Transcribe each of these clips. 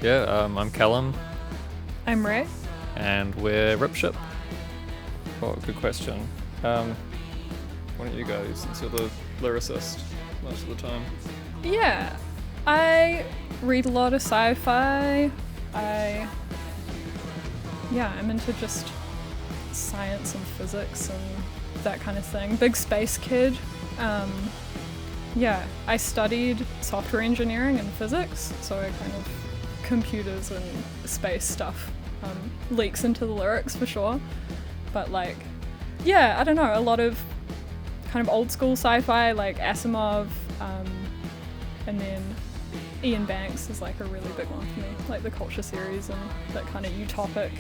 I'm Callum, I'm Ray. and we're Ripship. Oh, good question. Why don't you go, since you're the lyricist most of the time? Yeah, I read a lot of sci-fi. I'm into just science and physics and that kind of thing. Big space kid. I studied software engineering and physics, so I kind of computers and space stuff leaks into the lyrics for sure. But I don't know, a lot of kind of old school sci-fi like Asimov, and then Ian Banks is like a really big one for me, like the Culture series and that kind of utopic,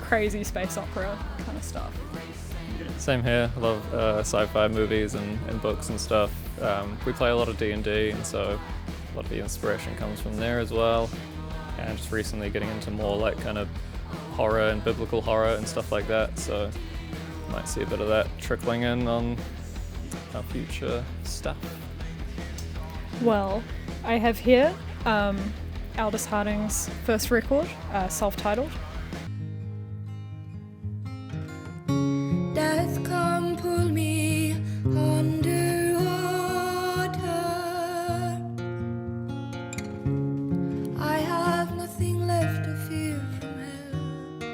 crazy space opera kind of stuff. Same here. I love sci-fi movies and books and stuff. We play a lot of D&D, and so a lot of the inspiration comes from there as well. And just recently getting into more like kind of horror and biblical horror and stuff like that, so might see a bit of that trickling in on our future stuff. Well, I have here Aldous Harding's first record, self-titled. Death come pull me underwater. I have nothing left to fear from hell.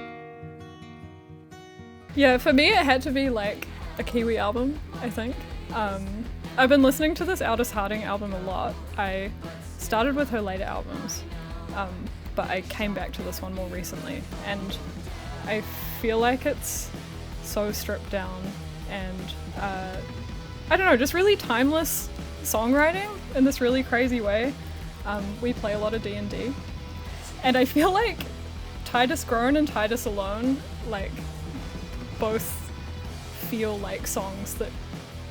Yeah, for me it had to be like a Kiwi album, I think. I've been listening to this Aldous Harding album a lot. I started with her later albums, but I came back to this one more recently, and I feel like it's so stripped down and I don't know, just really timeless songwriting in this really crazy way. We play a lot of D&D, and I feel like Titus Grown and Titus Alone both feel like songs that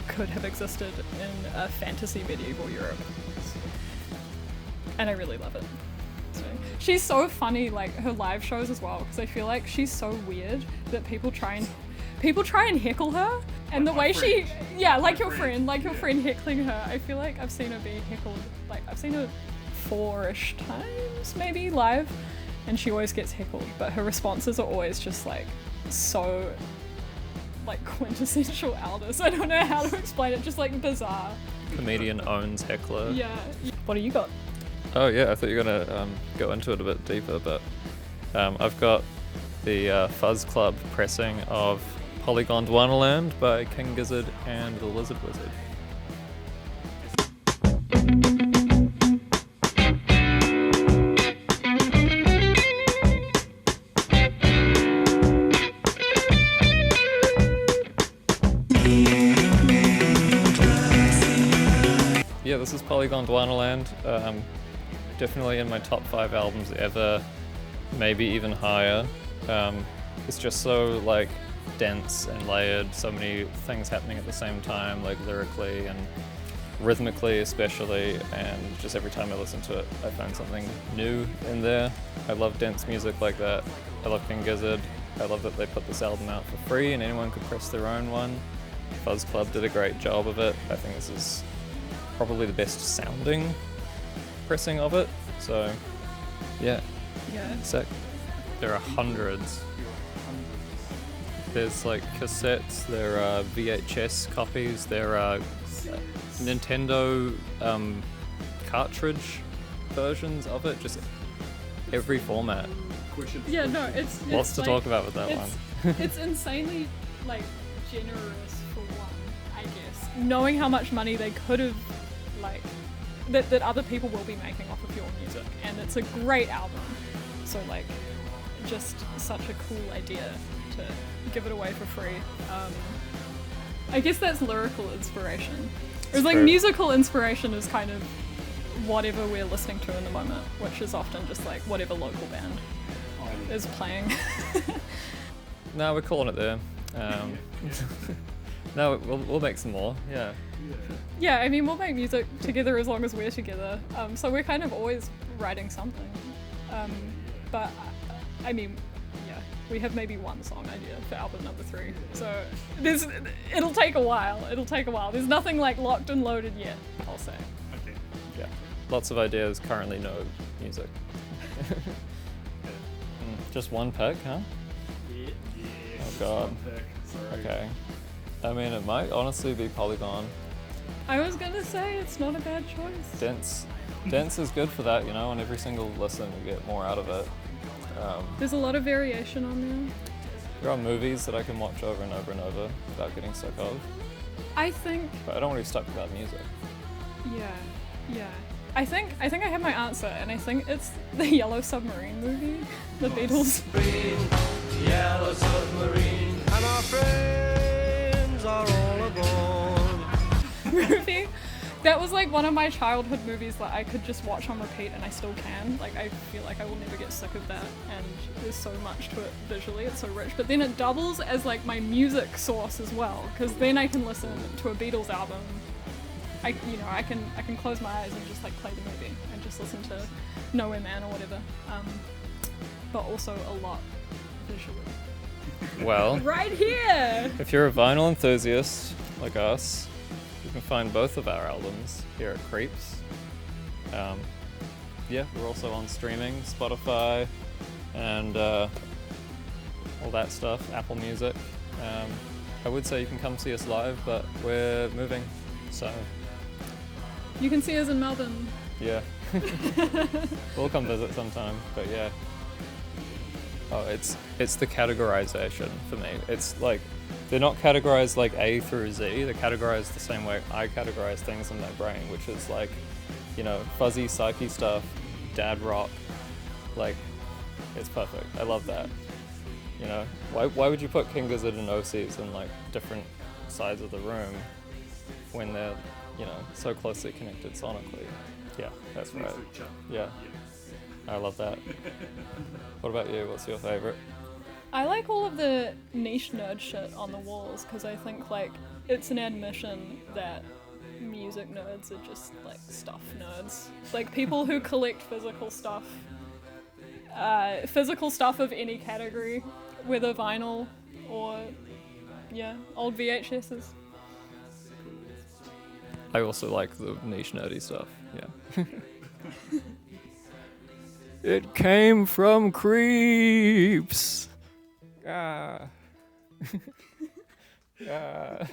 could have existed in a fantasy medieval Europe, and I really love it. So, she's so funny, like her live shows as well, because I feel like she's so weird that people try and heckle her, and the way she, like your friend heckling her. I feel like I've seen her be heckled, like I've seen her 4-ish times maybe live, and she always gets heckled, but her responses are always just like so like quintessential Aldous. I don't know how to explain it, just like bizarre. Comedian owns heckler. Yeah. What do you got? Oh yeah, I thought you were gonna go into it a bit deeper, but I've got the Fuzz Club pressing of Polygoned Wonderland by King Gizzard and the Lizard Wizard. Yeah, this is Polygoned Wonderland. Definitely in my top 5 albums ever, maybe even higher. It's just so like dense and layered, so many things happening at the same time, like lyrically and rhythmically especially, and just every time I listen to it I find something new in there. I love dense music like that. I love King Gizzard. I love that they put this album out for free and anyone could press their own one. Fuzz Club did a great job of it. I think this is probably the best sounding pressing of it, so yeah. Sick. There are hundreds. There's like cassettes, there are VHS copies, there are Nintendo cartridge versions of it, just every format. Yeah, no, it's Lots to talk about with that one. It's insanely like generous for one, I guess. Knowing how much money they could have like that other people will be making off of your music, and it's a great album. So like just such a cool idea to give it away for free. I guess that's lyrical inspiration. Whereas like musical inspiration is kind of whatever we're listening to in the moment, which is often just like whatever local band is playing. No, we're calling it there. No, we'll make some more. Yeah. Yeah, I mean, we'll make music together as long as we're together. So we're kind of always writing something. But I mean, yeah, we have maybe one song idea for album number 3. So it'll take a while. There's nothing like locked and loaded yet, I'll say. Okay. Yeah. lots of ideas, currently no music. Just one pick, huh? Yeah. Oh god. One pick. Sorry. Okay. I mean, it might honestly be Polygon. I was gonna say it's not a bad choice. Dense is good for that, you know, on every single listen you get more out of it. There's a lot of variation on there. There are movies that I can watch over and over and over without getting sick of, I think, but I don't want to be stuck without music. yeah. I think I have my answer, and I think it's the Yellow Submarine movie, the Beatles. Yellow submarine, and our friends are all aboard. movie. That was like one of my childhood movies that I could just watch on repeat, and I still can. Like, I feel like I will never get sick of that, and there's so much to it visually, it's so rich. But then it doubles as like my music source as well, because then I can listen to a Beatles album. I can close my eyes and just like play the movie and just listen to Nowhere Man or whatever. But also a lot visually. Well, Right here! if you're a vinyl enthusiast like us, you can find both of our albums here at Creeps. Yeah, we're also on streaming, Spotify, and all that stuff, Apple Music. I would say you can come see us live, but we're moving, so You can see us in Melbourne. yeah. We'll come visit sometime, but yeah. Oh, it's the categorization for me. It's like, they're not categorized like A through Z, they're categorized the same way I categorize things in my brain, which is like, you know, fuzzy, psyche stuff, dad rock, like, it's perfect. I love that. You know, why would you put King Gizzard and OCs in like different sides of the room when they're, you know, so closely connected sonically? Yeah, that's right. Yeah, I love that. What about you? What's your favorite? I like all of the niche nerd shit on the walls, because I think like it's an admission that music nerds are just like stuff nerds. Like people who collect physical stuff of any category, whether vinyl or old VHSs. I also like the niche nerdy stuff, yeah. It came from Creeps! Ah. Ah.